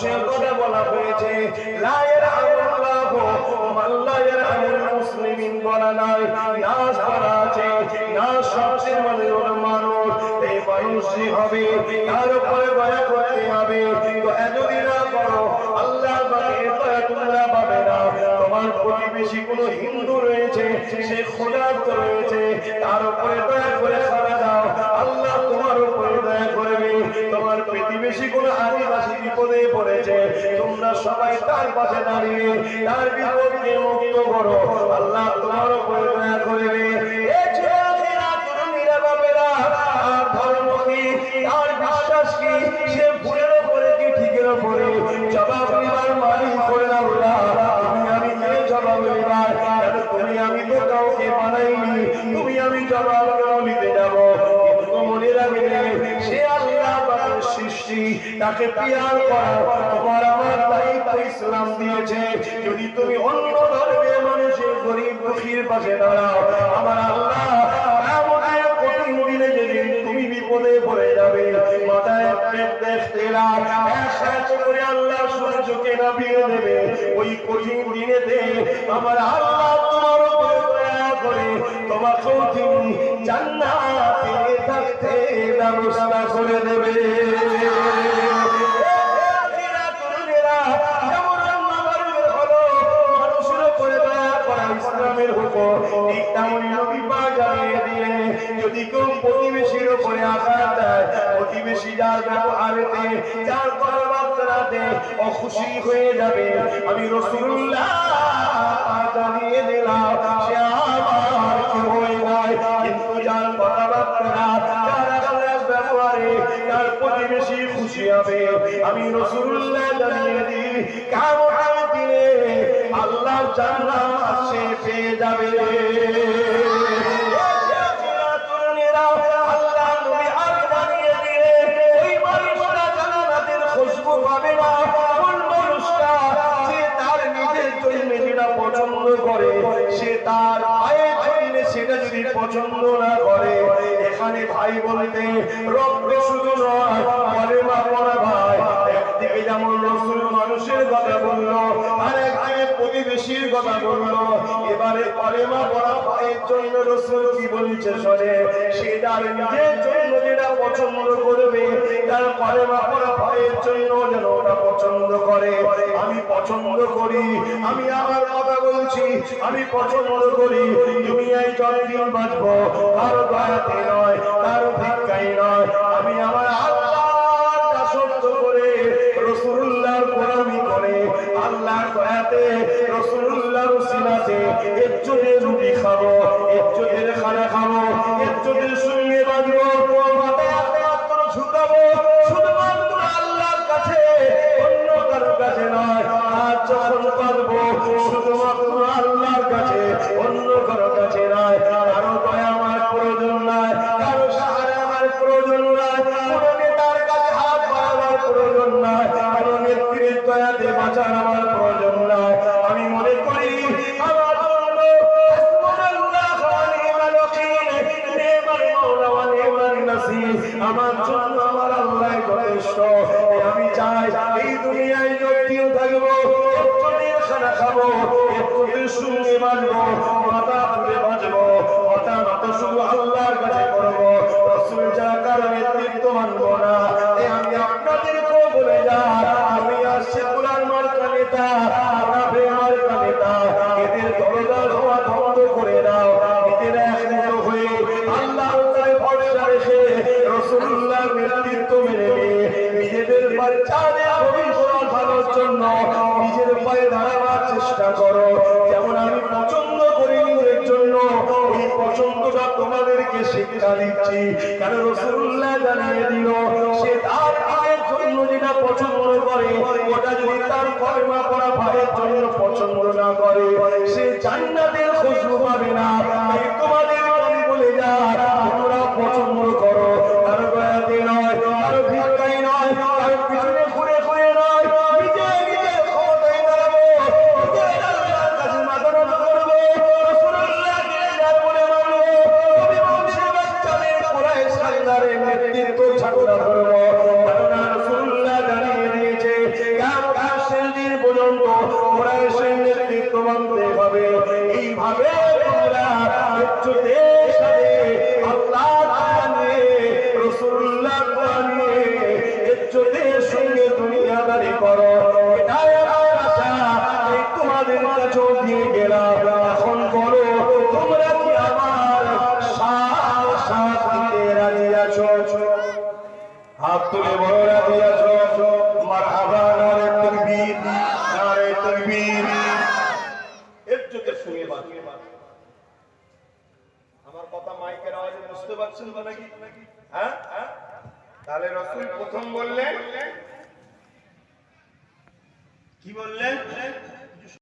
মানুষের কথা বলা হয়েছে, লা ইয়ারহামুল্লাহু মান লা ইয়ারহামুল মুসলিমিন বলা নাই, নাস বলা আছে। নাস সবচেয়ে মানে হলো মানুষ। এই মানুষই হবে, তার উপরে দয়া করতে হবে। তো যদি না করো, আল্লাহ দয়া তোমরা পাবে না। তোমার প্রতিবেশী কোনো হিন্দু রয়েছে, সে ক্ষুধার্ত রয়েছে, তার উপরে দয়া করে খাওয়া দাও, আল্লাহ তোমার উপরে দয়া করবে। তোমার প্রতিবেশী কোনো আদিবাসী বিপদে পড়েছে, তোমরা সবাই তার পাশে দাঁড়িয়ে তার বিপদকে মুক্ত করো, আল্লাহ তোমার উপরে দয়া করবে। ধর্ম কি, তার বিশ্বাস কি, সে ভুলের উপরে কি ঠিকের উপরে জবাব দিবার মালিক করে না। আমি কে জবাব দিবার? তুমি আমি তো কাউকে বানাইনি, তুমি আমি জবাব নিতে যাবো। কিন্তু মনে রাখবে, সে আল্লাহ পাকের সৃষ্টি, তাকে পিয়ার করা তোমার আমার দায়িত্ব ইসলাম দিয়েছে। যদি তুমি অন্য ধর্মের মানুষের গরিব দুঃখীর পাশে দাঁড়াও, আমার আল্লাহ তুমি বিপদে পড়ে যাবে। মাথায় দেখতে করে আল্লাহ সূর্যকে নামিয়ে দেবে। ওই কঠিন দিনেতে আমার আল্লাহ তোমার উপরে দয়া করে তোমাকেও তিনি জান্নাতে থাকতে ব্যবস্থা করে দেবে। ইসলামের হুকুম ঠিক তেমন নবী পাক জানিয়ে দিলেন, যদি কেউ প্রতিবেশীর উপরে আঘাত দেয়, প্রতিবেশী যার ব্যবহারেতে, যার কথাবার্তাতে অখুশি হয়ে যাবে, আমি রাসূলুল্লাহ জানিয়ে দিলাম সে আমার কেউই নয়। কিন্তু যার কথাবার্তা, যার ব্যবহারে তার প্রতিবেশী খুশি হবে, আমি রাসূলুল্লাহ জানিয়ে দিই কিয়ামতের দিনে আল্লাহ জান্নাত সে পেয়ে যাবে। আল্লাহ নবী আর জানিয়ে দিলে ওই মানুষটা জান্নাতের খুশবু পাবে না। কোন মানুষটা যে তার নিজের জন্য যেটা পছন্দ করে, সে তার ভাইয়ের জন্য সেটা যদি পছন্দ না করে। এখানে ভাই বলতে রক্তে শুধু নয়, কলেমা পড়া ভাই। একদিকে যেমন রাসূল মানুষের কথা বললো, আর একদিকে প্রতিবেশীর কথা বললো। এবারে কলেমা পড়া ভাইয়ের জন্য রাসূল কি বলছে শোনে, সে তার নিজের জন্য যেটা পছন্দ করবে, তার কলেমা পড়া ভাইয়ের জন্য যেন ওটা পছন্দ করে। আমি পছন্দ করি, আমি আমার কথা বলছি, আমি পছন্দ করি দুনিয়ায় যতদিন বাঁচবো, কারো দয়াতে নয়, কারো ভিক্ষায় নয়, আমি আমার আল্লাহর দাসত্ব করে রাসূলুল্লাহর গোলামি করে আল্লাহর দয়াতে রাসূলুল্লাহর উসিলাতে ইজ্জতের রুটি খাবো, ইজ্জতের খানা খাবো, ইজ্জতের সঙ্গে বাঁচবো, মাথায় একমাত্র ঝুঁকাবো শুধুমাত্র আল্লাহর কাছে, অন্য কারো কাছে নয়। আর যখন পারবো শুধুমাত্র আল্লাহর কাছে, অন্য কারো কাছে নয়। কারো দয়া আমার প্রয়োজন নয়, কারো সাহায্য আমার প্রয়োজন নয়, কোনো নেতার কাছে হাত বাড়াবার প্রয়োজন নয়, কারো নেত্রীর দয়াতে বাঁচার আমার প্রয়োজন নয়। আমি মনে করি আমার জন্য আমার জন্য আমার আল্লাহ যথেষ্ট। আমি চাই এই দুনিয়ায় যতদিন থাকবো, খানা খাবো, সঙ্গে বাঁচবো, মাথা তুলে বাঁচবো, মাথা মাথা শুধু আল্লাহর কাছে করবো, রাসূল যারা কারো নেতৃত্ব মানবো না। আমি আপনাদেরকেও বলে যাই, আমি আসছি কুরআন মার্কা নেতা, আরাফে মার্কা নেতা, এদের দলদার হওয়া বন্ধ করে দাও। নিজেরা একমত হয়ে আল্লাহর উপরে ভরসা রেখে রাসূলুল্লাহর নেতৃত্ব মেনে নিয়ে নিজেদের বাচ্চাদের ভবিষ্যৎ ভালোর জন্য নিজের পায়ে দাঁড়াবার চেষ্টা করো। যেমন আমি পছন্দ করি নিজের জন্য, এই পছন্দটা তোমাদেরকে শিক্ষা দিচ্ছি। কারণ রাসূলুল্লাহ জানিয়ে দিল, সে তার ভাইয়ের জন্য যেটা পছন্দ করে, ওটা যদি তার কলেমা পড়া ভাইয়ের জন্য পছন্দ না করে, সে জান্নাতের খুশবু পাবে না। তাই তোমাদের আমি বলে যাই, তোমরা পছন্দ করো, কারো দয়াতে নয়, কারো ভিক্ষায় নয়, কারো পিছনে ঘুরে ঘুরে নয়, নিজে নিজের ক্ষমতায় দাঁড়াবো, নিজের আল্লাহর কাছে মাথা নত করবো, রাসূলুল্লাহকে যার বলে মানবো, নবী বংশের বাচ্চাদের কুরাইশ খানদারের নেতৃত্ব ঝান্ডা ধরবো। কারণ রাসূলুল্লাহ জানিয়ে দিয়েছে মানতে হবে। এইভাবে তোমরা ইজ্জতের সাথে আল্লাহ নিয়ে রাসূলুল্লাহ নিয়ে ইজ্জতের সঙ্গে দুনিয়াদারি করো। এটাই আমার আশা, এই তোমাদের কাছে দিয়ে গেলাম। এখন বলো তোমরা কি আমার সাথ দিতে রাজি আছো? হাত তুলে বলো রাজি আছো? মারহাবা, নারে তাকবীর, নারে তাকবীর। ইজ্জতের সঙ্গে বাঁচো। আমার কথা মাইকের আওয়াজে বুঝতে পারছেন তো নাকি? হ্যাঁ, তাহলে রাসূল প্রথম বললেন কি বললেন?